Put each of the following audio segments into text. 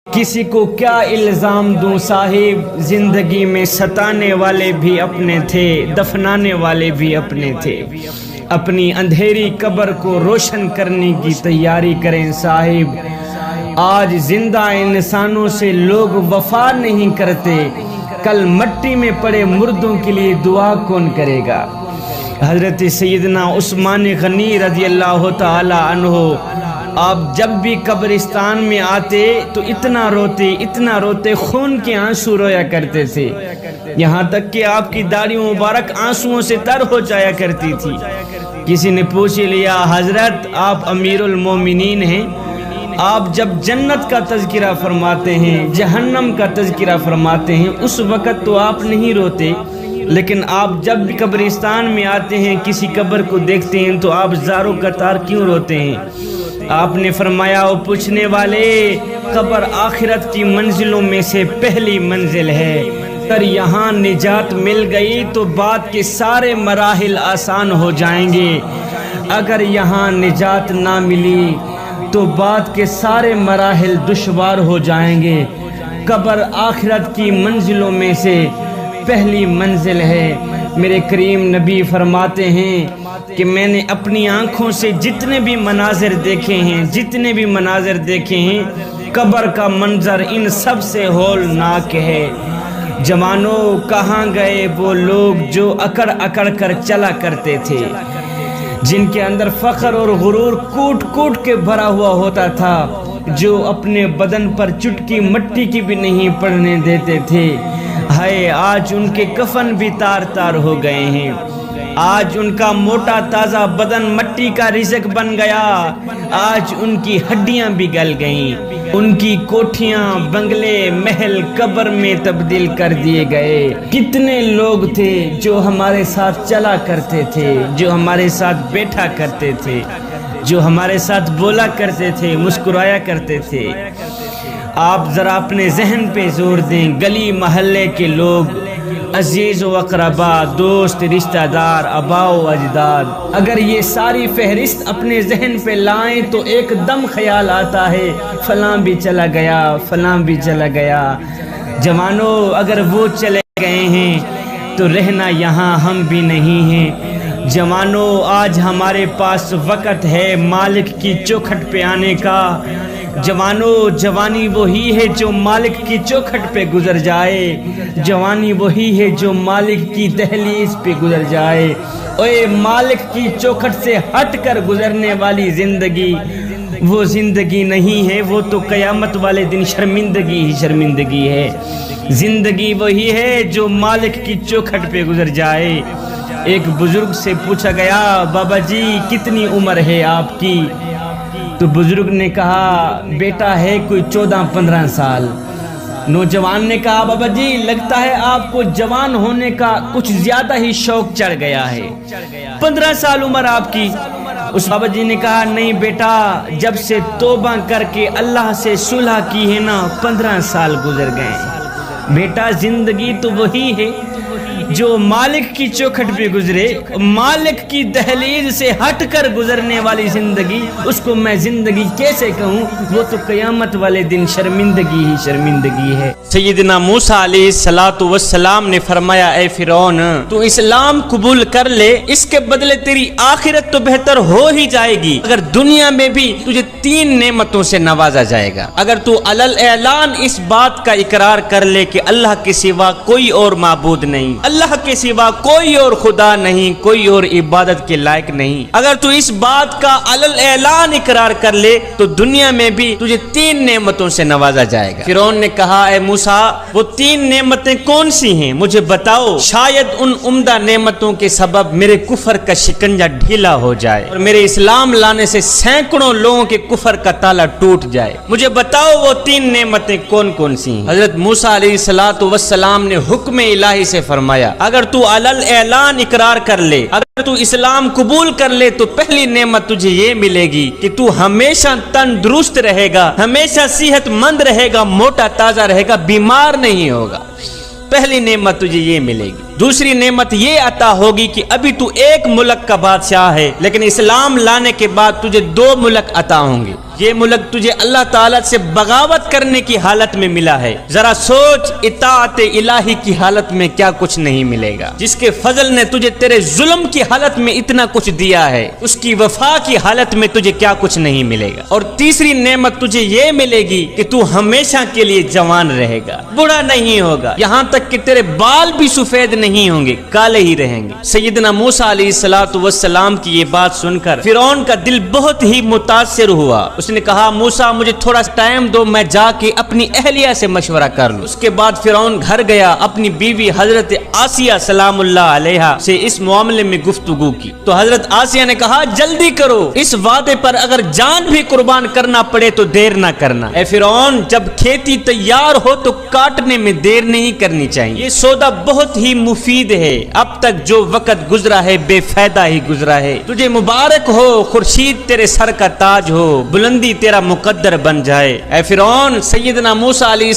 کسی کو کیا الزام دوں صاحب، زندگی میں ستانے والے بھی اپنے تھے، دفنانے والے بھی اپنے تھے۔ اپنی اندھیری قبر کو روشن کرنے کی تیاری کریں صاحب۔ آج زندہ انسانوں سے لوگ وفا نہیں کرتے، کل مٹی میں پڑے مردوں کے لیے دعا کون کرے گا؟ حضرت سیدنا عثمان غنی رضی اللہ تعالی عنہ، آپ جب بھی قبرستان میں آتے تو اتنا روتے خون کے آنسو رویا کرتے تھے، یہاں تک کہ آپ کی داڑھی مبارک آنسوؤں سے تر ہو جایا کرتی تھی۔ کسی نے پوچھ لیا، حضرت آپ امیر المومنین ہیں، آپ جب جنت کا تذکرہ فرماتے ہیں، جہنم کا تذکرہ فرماتے ہیں، اس وقت تو آپ نہیں روتے، لیکن آپ جب بھی قبرستان میں آتے ہیں، کسی قبر کو دیکھتے ہیں تو آپ زاروں قطار کیوں روتے ہیں؟ آپ نے فرمایا، وہ پوچھنے والے، قبر آخرت کی منزلوں میں سے پہلی منزل ہے، اگر یہاں نجات مل گئی تو بعد کے سارے مراحل آسان ہو جائیں گے، اگر یہاں نجات نہ ملی تو بعد کے سارے مراحل دشوار ہو جائیں گے۔ قبر آخرت کی منزلوں میں سے پہلی منزل ہے۔ میرے کریم نبی فرماتے ہیں کہ میں نے اپنی آنکھوں سے جتنے بھی مناظر دیکھے ہیں، قبر کا منظر ان سب سے ہولناک ہے۔ جوانوں، کہاں گئے وہ لوگ جو اکڑ اکڑ کر چلا کرتے تھے، جن کے اندر فخر اور غرور کوٹ کوٹ کے بھرا ہوا ہوتا تھا، جو اپنے بدن پر چٹکی مٹی کی بھی نہیں پڑنے دیتے تھے؟ ہائے، آج ان کے کفن بھی تار تار ہو گئے ہیں، آج ان کا موٹا تازہ بدن مٹی کا رزق بن گیا، آج ان کی ہڈیاں بھی گل گئیں، ان کی کوٹھیاں، بنگلے، محل قبر میں تبدیل کر دیے گئے۔ کتنے لوگ تھے جو ہمارے ساتھ چلا کرتے تھے، جو ہمارے ساتھ بیٹھا کرتے تھے، جو ہمارے ساتھ بولا کرتے تھے، مسکرایا کرتے تھے۔ آپ ذرا اپنے ذہن پہ زور دیں، گلی محلے کے لوگ، عزیز و اقربا، دوست، رشتہ دار، آباء و اجداد، اگر یہ ساری فہرست اپنے ذہن پہ لائیں تو ایک دم خیال آتا ہے، فلاں بھی چلا گیا، فلاں بھی چلا گیا۔ جوانوں، اگر وہ چلے گئے ہیں تو رہنا یہاں ہم بھی نہیں ہیں۔ جوانوں، آج ہمارے پاس وقت ہے مالک کی چوکھٹ پہ آنے کا۔ جوانوں، جوانی وہی ہے جو مالک کی چوکھٹ پہ گزر جائے، جوانی وہی ہے جو مالک کی دہلیز پہ گزر جائے۔ اوے، مالک کی چوکھٹ سے ہٹ کر گزرنے والی زندگی وہ زندگی نہیں ہے، وہ تو قیامت والے دن شرمندگی ہی شرمندگی ہے۔ زندگی وہی ہے جو مالک کی چوکھٹ پہ گزر جائے۔ ایک بزرگ سے پوچھا گیا، بابا جی کتنی عمر ہے آپ کی؟ تو بزرگ نے کہا، بیٹا ہے کوئی 14-15 سال۔ نوجوان نے کہا، بابا جی لگتا ہے آپ کو جوان ہونے کا کچھ زیادہ ہی شوق چڑھ گیا ہے، 15 سال عمر آپ کی۔ اس بابا جی نے کہا، نہیں بیٹا، جب سے توبہ کر کے اللہ سے صلح کی ہے نا، 15 سال گزر گئے۔ بیٹا، زندگی تو وہی ہے جو مالک کی چوکھٹ پہ گزرے، مالک کی دہلیز سے ہٹ کر گزرنے والی زندگی، اس کو میں زندگی کیسے کہوں؟ وہ تو قیامت والے دن شرمندگی ہی شرمندگی ہے۔ سیدنا موسیٰ علیہ السلام نے فرمایا، اے فرعون، تو اسلام قبول کر لے، اس کے بدلے تیری آخرت تو بہتر ہو ہی جائے گی، اگر دنیا میں بھی تجھے 3 نعمتوں سے نوازا جائے گا۔ اگر تو علل اعلان اس بات کا اقرار کر لے کہ اللہ کے سوا کوئی اور معبود نہیں، اللہ کے سوا کوئی اور خدا نہیں، کوئی اور عبادت کے لائق نہیں، اگر تو اس بات کا علل اعلان اقرار کر لے تو دنیا میں بھی تجھے 3 نعمتوں سے نوازا جائے گا۔ فرعون نے کہا، اے موسیٰ، وہ 3 نعمتیں کون سی ہیں؟ مجھے بتاؤ، شاید ان عمدہ نعمتوں کے سبب میرے کفر کا شکنجہ ڈھیلا ہو جائے اور میرے اسلام لانے سے سینکڑوں لوگوں کے کفر کا تالا ٹوٹ جائے۔ مجھے بتاؤ وہ 3 نعمتیں کون کون سی ہیں؟ حضرت موسیٰ علیہ السلام نے حکم الہی سے فرمایا، اگر تو علل اعلان اقرار کر لے، اگر تو اسلام قبول کر لے تو پہلی نعمت تجھے یہ ملے گی کہ تو ہمیشہ تندرست رہے گا، ہمیشہ صحت مند رہے گا، موٹا تازہ رہے گا، بیمار نہیں ہوگا۔ پہلی نعمت تجھے یہ ملے گی۔ دوسری نعمت یہ عطا ہوگی کہ ابھی تو ایک ملک کا بادشاہ ہے، لیکن اسلام لانے کے بعد تجھے 2 ملک عطا ہوں گے۔ یہ ملک تجھے اللہ تعالیٰ سے بغاوت کرنے کی حالت میں ملا ہے، ذرا سوچ اطاعت الہی کی حالت میں کیا کچھ نہیں ملے گا۔ جس کے فضل نے تجھے تیرے ظلم کی حالت میں اتنا کچھ دیا ہے، اس کی وفا کی حالت میں تجھے کیا کچھ نہیں ملے گا۔ اور تیسری نعمت تجھے یہ ملے گی کہ تو ہمیشہ کے لیے جوان رہے گا، بوڑھا نہیں ہوگا، یہاں تک کہ تیرے بال بھی سفید نہیں ہوں گے، کالے ہی رہیں گے۔ سیدنا موسیٰ علیہ السلام کی یہ بات سن کر فرعون کا دل بہت ہی متاثر ہوا۔ اس نے کہا موسیٰ مجھے تھوڑا ٹائم دو، میں جا کے اپنی اہلیہ سے مشورہ کر لوں۔ اس کے بعد فرعون گھر گیا، اپنی بیوی حضرت آسیہ سلام اللہ علیہا سے اس معاملے میں گفتگو کی تو حضرت آسیہ نے کہا جلدی کرو، اس وعدے پر اگر جان بھی قربان کرنا پڑے تو دیر نہ کرنا۔ اے فرعون جب کھیتی تیار ہو تو کاٹنے میں دیر نہیں کرنی چاہیے، یہ سودا بہت ہی مفید ہے، اب تک جو وقت گزرا ہے بے فائدہ ہی گزرا ہے، تجھے مبارک ہو، خورشید تیرے سر کا تاج ہو، بلندی تیرا مقدر بن جائے۔ اے فرعون سیدنا موسیٰ علیہ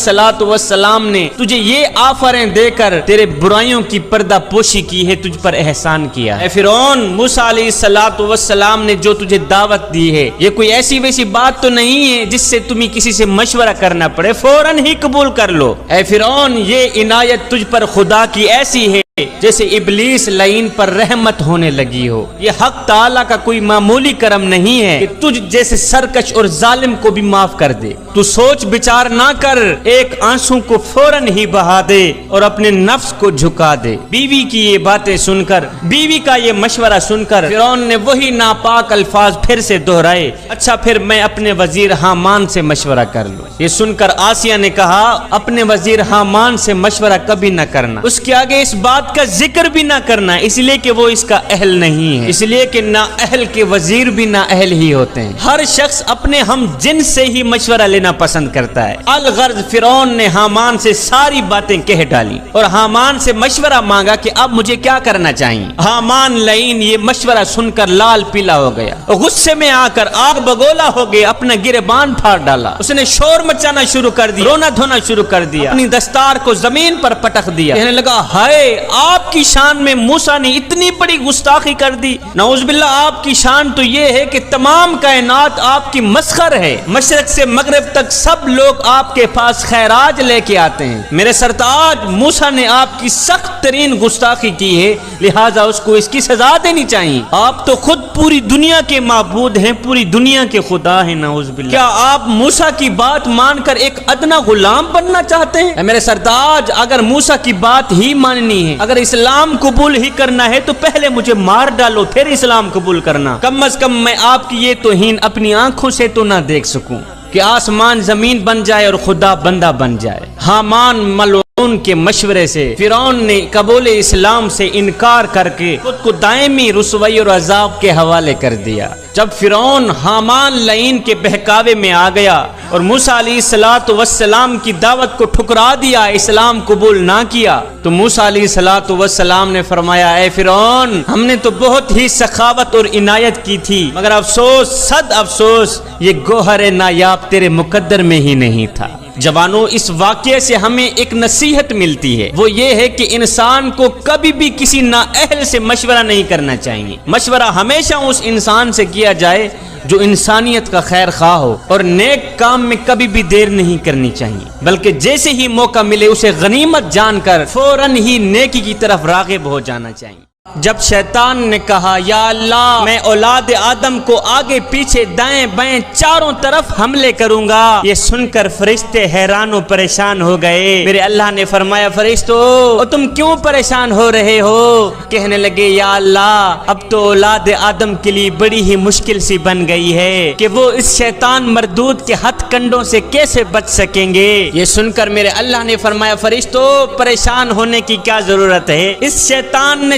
السلام نے تجھے یہ آفریں دے کر تیرے برائیوں کی پردہ پوشی کی ہے، تجھ پر احسان کیا۔ اے فرعون موسیٰ علیہ السلام نے جو تجھے دعوت دی ہے یہ کوئی ایسی ویسی بات تو نہیں ہے جس سے تمہیں کسی سے مشورہ کرنا پڑے، فوراً ہی قبول کر لو۔ اے فرعون یہ عنایت تجھ پر خدا کی ایسی ہے جیسے ابلیس لعین پر رحمت ہونے لگی ہو، یہ حق تعالیٰ کا کوئی معمولی کرم نہیں ہے کہ تجھ جیسے سرکش اور ظالم کو بھی معاف کر دے۔ تو سوچ بچار نہ کر، ایک آنسو کو فوراً ہی بہا دے اور اپنے نفس کو جھکا دے۔ بیوی کی یہ باتیں سن کر، بیوی کا یہ مشورہ سن کر فرعون نے وہی ناپاک الفاظ پھر سے دہرائے، اچھا پھر میں اپنے وزیر حامان سے مشورہ کر لوں۔ یہ سن کر آسیہ نے کہا اپنے وزیر حامان سے مشورہ کبھی نہ کرنا، اس کے آگے اس بات کا ذکر بھی نہ کرنا، اس لیے کہ وہ اس کا اہل نہیں ہے، اس لیے کہ نا اہل کے وزیر بھی نا اہل ہی ہوتے ہیں۔ ہر شخص اپنے ہم جن سے ہی مشورہ لینا پسند کرتا ہے۔ الغرض فرعون نے حامان سے ساری باتیں کہہ ڈالی اور حامان سے مشورہ مانگا کہ اب مجھے کیا کرنا چاہیے۔ حامان لعین یہ مشورہ سن کر لال پیلا ہو گیا، غصے میں آ کر آگ بگولا ہو گیا، اپنا گریبان پھاڑ ڈالا، اس نے شور مچانا شروع کر دیا، رونا دھونا شروع کر دیا، اپنی دستار کو زمین پر پٹک دیا، کہنے لگا ہائے آپ کی شان میں موسیٰ نے اتنی بڑی گستاخی کر دی، نعوذ باللہ آپ کی شان تو یہ ہے کہ تمام کائنات آپ کی مسخر ہے، مشرق سے مغرب تک سب لوگ آپ کے پاس خیراج لے کے آتے ہیں، میرے سرتاج موسیٰ نے آپ کی سخت ترین گستاخی کی ہے، لہٰذا اس کو اس کی سزا دینی چاہیے، آپ تو خود پوری دنیا کے معبود ہیں، پوری دنیا کے خدا ہیں، نعوذ باللہ کیا آپ موسیٰ کی بات مان کر ایک ادنا غلام بننا چاہتے ہیں؟ میرے سرتاج اگر موسیٰ کی بات ہی ماننی ہے، اگر اسلام قبول ہی کرنا ہے تو پہلے مجھے مار ڈالو پھر اسلام قبول کرنا، کم از کم میں آپ کی یہ توہین اپنی آنکھوں سے تو نہ دیکھ سکوں کہ آسمان زمین بن جائے اور خدا بندہ بن جائے۔ حامان ملعون کے مشورے سے فرعون نے قبول اسلام سے انکار کر کے خود کو دائمی رسوائی اور عذاب کے حوالے کر دیا۔ جب فرعون حامان لعین کے بہکاوے میں آ گیا اور موسیٰ علیہ السلام کی دعوت کو ٹھکرا دیا، اسلام قبول نہ کیا، تو موسیٰ علیہ السلام نے فرمایا اے فرعون ہم نے تو بہت ہی سخاوت اور عنایت کی تھی، مگر افسوس صد افسوس یہ گوہر نایاب تیرے مقدر میں ہی نہیں تھا۔ جوانوں اس واقعے سے ہمیں ایک نصیحت ملتی ہے، وہ یہ ہے کہ انسان کو کبھی بھی کسی نااہل سے مشورہ نہیں کرنا چاہیے، مشورہ ہمیشہ اس انسان سے کیا جائے جو انسانیت کا خیر خواہ ہو، اور نیک کام میں کبھی بھی دیر نہیں کرنی چاہیے، بلکہ جیسے ہی موقع ملے اسے غنیمت جان کر فوراً ہی نیکی کی طرف راغب ہو جانا چاہیے۔ جب شیطان نے کہا یا اللہ میں اولاد آدم کو آگے پیچھے دائیں بائیں چاروں طرف حملے کروں گا، یہ سن کر فرشتے حیران و پریشان ہو گئے۔ میرے اللہ نے فرمایا فرشتو تم کیوں پریشان ہو رہے ہو؟ کہنے لگے یا اللہ اب تو اولاد آدم کے لیے بڑی ہی مشکل سی بن گئی ہے کہ وہ اس شیطان مردود کے ہتھ کنڈوں سے کیسے بچ سکیں گے۔ یہ سن کر میرے اللہ نے فرمایا فرشتو پریشان ہونے کی کیا ضرورت ہے، اس شیطان نے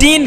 3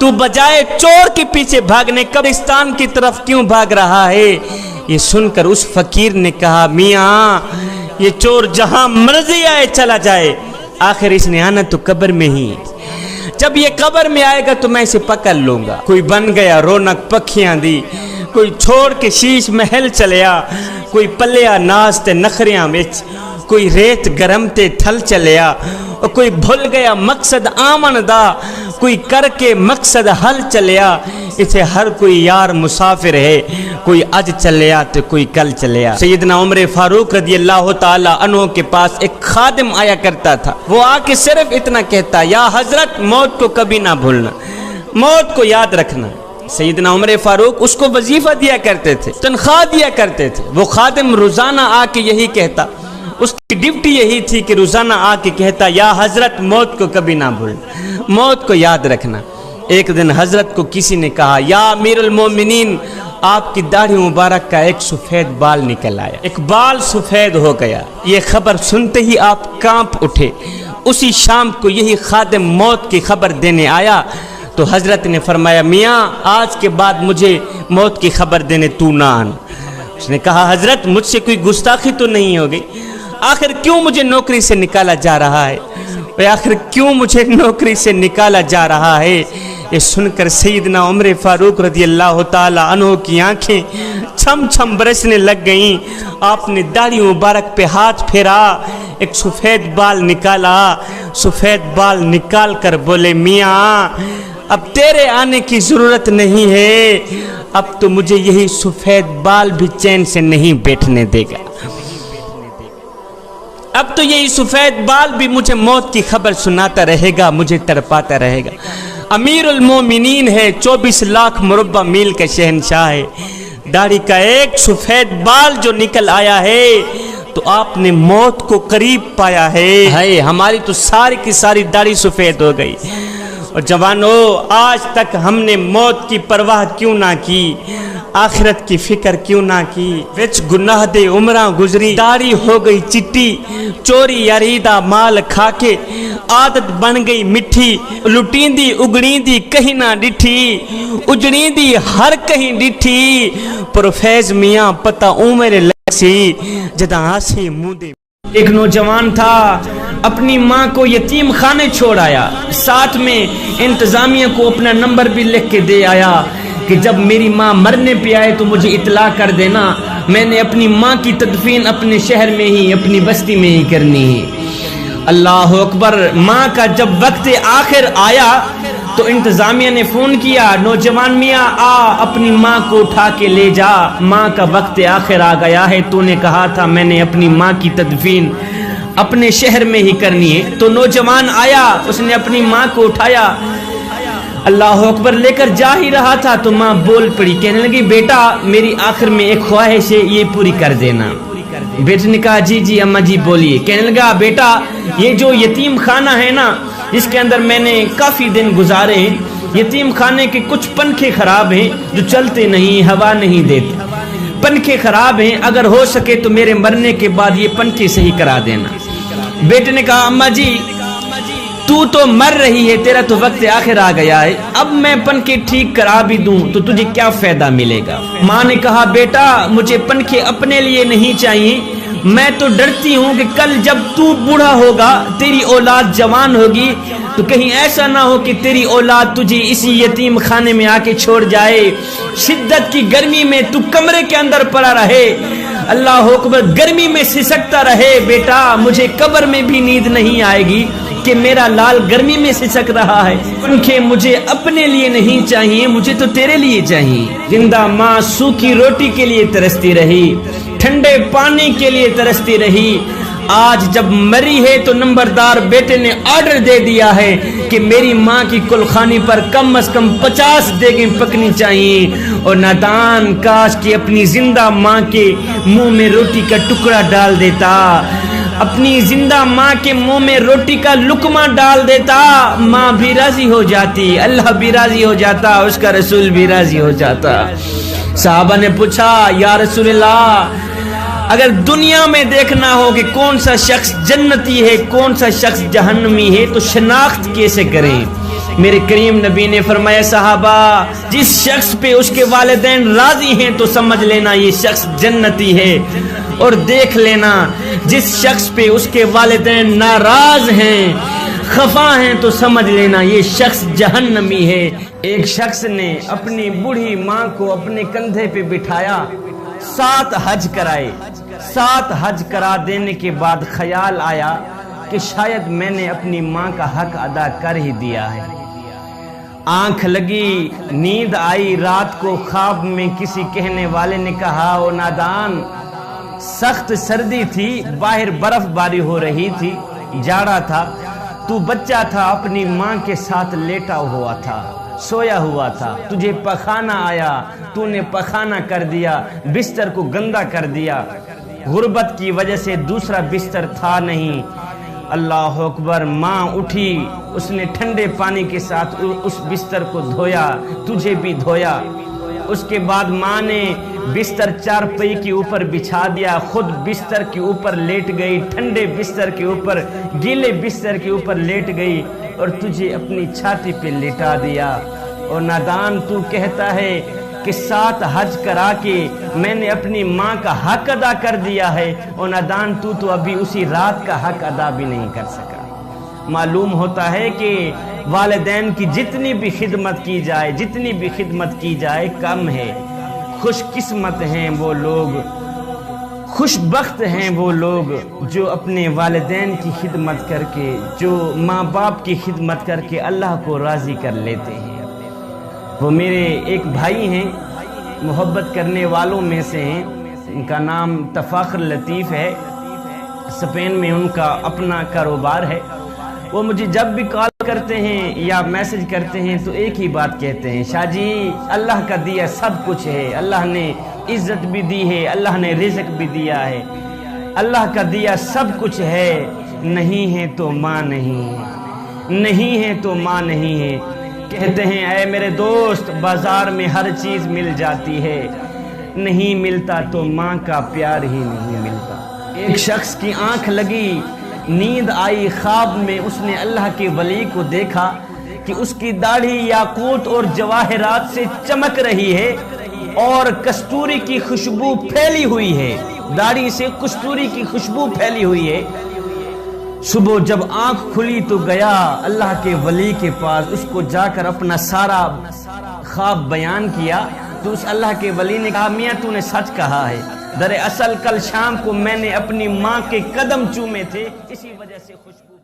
تو بجائے چور کے پیچھے بھاگنے قبرستان کی طرف کیوں بھاگ رہا ہے؟ یہ سن کر اس فقیر نے کہا میاں یہ چور جہاں مرضی آئے چلا جائے، آخر اس نے آنا تو قبر میں ہی، جب یہ قبر میں آئے گا تو میں اسے پکڑ لوں گا۔ کوئی بن گیا رونق پکھیاں دی، کوئی چھوڑ کے شیش محل چلیا، کوئی پلیا ناز تے نخریاں وچ، کوئی ریت گرم تے تھل چلیا، اور کوئی بھول گیا مقصد آمن دا، کوئی کر کے مقصد حل چلیا۔ اسے ہر کوئی یار مسافر ہے، کوئی اج چلیا تو کوئی کل چلیا۔ سیدنا عمر فاروق رضی اللہ تعالی عنہ کے پاس ایک خادم آیا کرتا تھا، وہ آ کے صرف اتنا کہتا یا حضرت موت کو کبھی نہ بھولنا، موت کو یاد رکھنا۔ سیدنا عمر فاروق اس کو وظیفہ دیا کرتے تھے، تنخواہ دیا کرتے تھے۔ وہ خادم روزانہ آ کے یہی کہتا، اس کی ڈیوٹی یہی تھی کہ روزانہ آ کے کہتا یا حضرت موت کو کبھی نہ بھولنا، موت کو یاد رکھنا۔ ایک دن حضرت کو کسی نے کہا یا امیر المومنین آپ کی داڑھی مبارک کا ایک سفید بال نکل آیا، ایک بال سفید ہو گیا۔ یہ خبر سنتے ہی آپ کانپ اٹھے۔ اسی شام کو یہی خادم موت کی خبر دینے آیا تو حضرت نے فرمایا میاں آج کے بعد مجھے موت کی خبر دینے تو نہ آنا۔ اس نے کہا حضرت مجھ سے کوئی گستاخی تو نہیں ہو گئی؟ آخر کیوں مجھے نوکری سے نکالا جا رہا ہے؟ آخر کیوں مجھے نوکری سے نکالا جا رہا ہے؟ یہ سن کر سیدنا عمر فاروق رضی اللہ تعالی عنہ کی آنکھیں چھم چھم برسنے لگ گئیں۔ آپ نے داڑھی مبارک پہ ہاتھ پھیرا، ایک سفید بال نکالا، سفید بال نکال کر بولے میاں اب تیرے آنے کی ضرورت نہیں ہے، اب تو مجھے یہی سفید بال بھی چین سے نہیں بیٹھنے دے گا، اب تو یہی سفید بال بھی مجھے موت کی خبر سناتا رہے گا، مجھے تڑپاتا رہے گا۔ امیر المومنین ہے، 24 لاکھ مربع میل کا شہنشاہ ہے، داڑھی کا ایک سفید بال جو نکل آیا ہے تو آپ نے موت کو قریب پایا ہے۔ ہماری تو ساری کی ساری داڑھی سفید ہو گئی۔ اور جوانو آج تک ہم نے موت کی پرواہ کیوں نہ کی، آخرت کی فکر کیوں نہ کی؟ وچ گناہ دے عمراں گزری، داڑھی ہو گئی چٹی، چوری یریدہ مال کھا کے عادت بن گئی مٹھی، لٹین دی اگڑین دی کہیں نہ ڈٹھی، اجڑین دی ہر کہیں ڈٹھی، پروفیز میاں پتہ عمر لسی جدہ آسی منہ دے۔ ایک نوجوان تھا، اپنی ماں کو یتیم خانے چھوڑ آیا، ساتھ میں انتظامیہ کو اپنا نمبر بھی لکھ کے دے آیا کہ جب میری ماں مرنے پہ آئے تو مجھے اطلاع کر دینا، میں نے اپنی ماں کی تدفین اپنے شہر میں ہی اپنی بستی میں ہی کرنی ہے۔ اللہ اکبر۔ ماں کا جب وقت آخر آیا تو انتظامیہ نے فون کیا، نوجوان میاں آ اپنی ماں کو اٹھا کے لے جا، ماں کا وقت آخر آ گیا ہے، تو نے کہا تھا میں نے اپنی ماں کی تدفین اپنے شہر میں ہی کرنی ہے۔ تو نوجوان آیا، اس نے اپنی ماں کو اٹھایا، اللہ اکبر لے کر جا ہی رہا تھا تو ماں بول پڑی، کہنے لگی بیٹا میری آخر میں ایک خواہش ہے، یہ پوری کر دینا۔ بیٹے نے کہا جی جی اماں جی بولیے۔ کہنے لگا بیٹا یہ جو یتیم خانہ ہے نا، اس کے اندر میں نے کافی دن گزارے ہیں، یتیم خانے کے کچھ پنکھے خراب ہیں جو چلتے نہیں، ہوا نہیں دیتے، پنکھے خراب ہیں، اگر ہو سکے تو میرے مرنے کے بعد یہ پنکھے صحیح کرا دینا۔ بیٹے نے کہا اماں جی تو مر رہی ہے، تیرا تو وقت آخر آ گیا ہے، اب میں پنکھے ٹھیک کرا بھی دوں تو تجھے کیا فائدہ ملے گا؟ ماں نے کہا بیٹا مجھے پنکھے اپنے لیے نہیں چاہیے، میں تو ڈرتی ہوں کہ کل جب تو بوڑھا ہوگا، تیری اولاد جوان ہوگی، تو کہیں ایسا نہ ہو کہ تیری اولاد تجھے اسی یتیم خانے میں آ کے چھوڑ جائے، شدت کی گرمی میں تو کمرے کے اندر پڑا رہے، اللہ اکبر گرمی میں سسکتا رہے۔ بیٹا مجھے قبر میں بھی نیند نہیں آئے گی کہ میرا لال گرمی میں سسک رہا ہے، پنکھے مجھے اپنے لیے نہیں چاہیے، مجھے تو تیرے لیے چاہیے۔ زندہ ماں سوکھی روٹی کے لیے ترستی رہی، ٹھنڈے پانی کے لیے ترستی رہی، آج جب مری ہے تو نمبردار بیٹے نے آرڈر دے دیا ہے کہ میری ماں کی کلخانی پر کم از کم 50 دیگیں پکنی چاہیے، اور نادان کاش کہ اپنی زندہ ماں کے منہ میں روٹی کا ٹکڑا ڈال دیتا، اپنی زندہ ماں کے منہ میں روٹی کا لقمہ ڈال دیتا، ماں بھی راضی ہو جاتی، اللہ بھی راضی ہو جاتا، اس کا رسول بھی راضی ہو جاتا۔ صحابہ نے پوچھا یا رسول اللہ اگر دنیا میں دیکھنا ہو کہ کون سا شخص جنتی ہے کون سا شخص جہنمی ہے تو شناخت کیسے کریں؟ میرے کریم نبی نے فرمایا صحابہ جس شخص پہ اس کے والدین راضی ہیں تو سمجھ لینا یہ شخص جنتی ہے، اور دیکھ لینا جس شخص پہ اس کے والدین ناراض ہیں، خفا ہیں، تو سمجھ لینا یہ شخص جہنمی ہے۔ ایک شخص نے اپنی بوڑھی ماں کو اپنے کندھے پہ بٹھایا، 7 حج کرائے۔ 7 حج کرا دینے کے بعد خیال آیا کہ شاید میں نے اپنی ماں کا حق ادا کر ہی دیا ہے۔ آنکھ لگی، نیند آئی، رات کو خواب میں کسی کہنے والے نے کہا او نادان، سخت سردی تھی، باہر برف باری ہو رہی تھی، جاڑا تھا، تو بچہ تھا، اپنی ماں کے ساتھ لیٹا ہوا تھا، سویا ہوا تھا، تجھے پخانہ آیا، تو نے پخانہ کر دیا، بستر کو گندا کر دیا، غربت کی وجہ سے دوسرا بستر تھا نہیں۔ اللہ اکبر، ماں اٹھی، اس نے ٹھنڈے پانی کے ساتھ اس بستر کو دھویا، تجھے بھی دھویا۔ اس کے بعد ماں نے بستر چارپائی کے اوپر بچھا دیا، خود بستر کے اوپر لیٹ گئی، ٹھنڈے بستر کے اوپر، گیلے بستر کے اوپر لیٹ گئی، اور تجھے اپنی چھاتی پہ لٹا دیا۔ اور نادان تو کہتا ہے کہ 7 حج کرا کے میں نے اپنی ماں کا حق ادا کر دیا ہے، اور نادان تو ابھی اسی رات کا حق ادا بھی نہیں کر سکا۔ معلوم ہوتا ہے کہ والدین کی جتنی بھی خدمت کی جائے، جتنی بھی خدمت کی جائے کم ہے۔ خوش قسمت ہیں وہ لوگ، خوش بخت ہیں وہ لوگ جو اپنے والدین کی خدمت کر کے، جو ماں باپ کی خدمت کر کے اللہ کو راضی کر لیتے ہیں۔ وہ میرے ایک بھائی ہیں، محبت کرنے والوں میں سے ہیں، ان کا نام تفاخر لطیف ہے، اسپین میں ان کا اپنا کاروبار ہے۔ وہ مجھے جب بھی کال کرتے ہیں یا میسج کرتے ہیں تو ایک ہی بات کہتے ہیں، شاہ جی اللہ کا دیا سب کچھ ہے، اللہ نے عزت بھی دی ہے، اللہ نے رزق بھی دیا ہے، اللہ کا دیا سب کچھ ہے، نہیں ہے تو ماں نہیں ہے، نہیں ہے تو ماں نہیں ہے۔ کہتے ہیں اے میرے دوست بازار میں ہر چیز مل جاتی ہے، نہیں ملتا تو ماں کا پیار ہی نہیں ملتا۔ ایک شخص کی آنکھ لگی، نیند آئی، خواب میں اس نے اللہ کے ولی کو دیکھا کہ اس کی داڑھی یاقوت اور جواہرات سے چمک رہی ہے اور کستوری کی خوشبو پھیلی ہوئی ہے، داڑھی سے کستوری کی خوشبو پھیلی ہوئی ہے۔ صبح جب آنکھ کھلی تو گیا اللہ کے ولی کے پاس، اس کو جا کر اپنا سارا خواب بیان کیا تو اس اللہ کے ولی نے کہا میاں تو نے سچ کہا ہے، دراصل کل شام کو میں نے اپنی ماں کے قدم چومے تھے، اسی وجہ سے خوشبو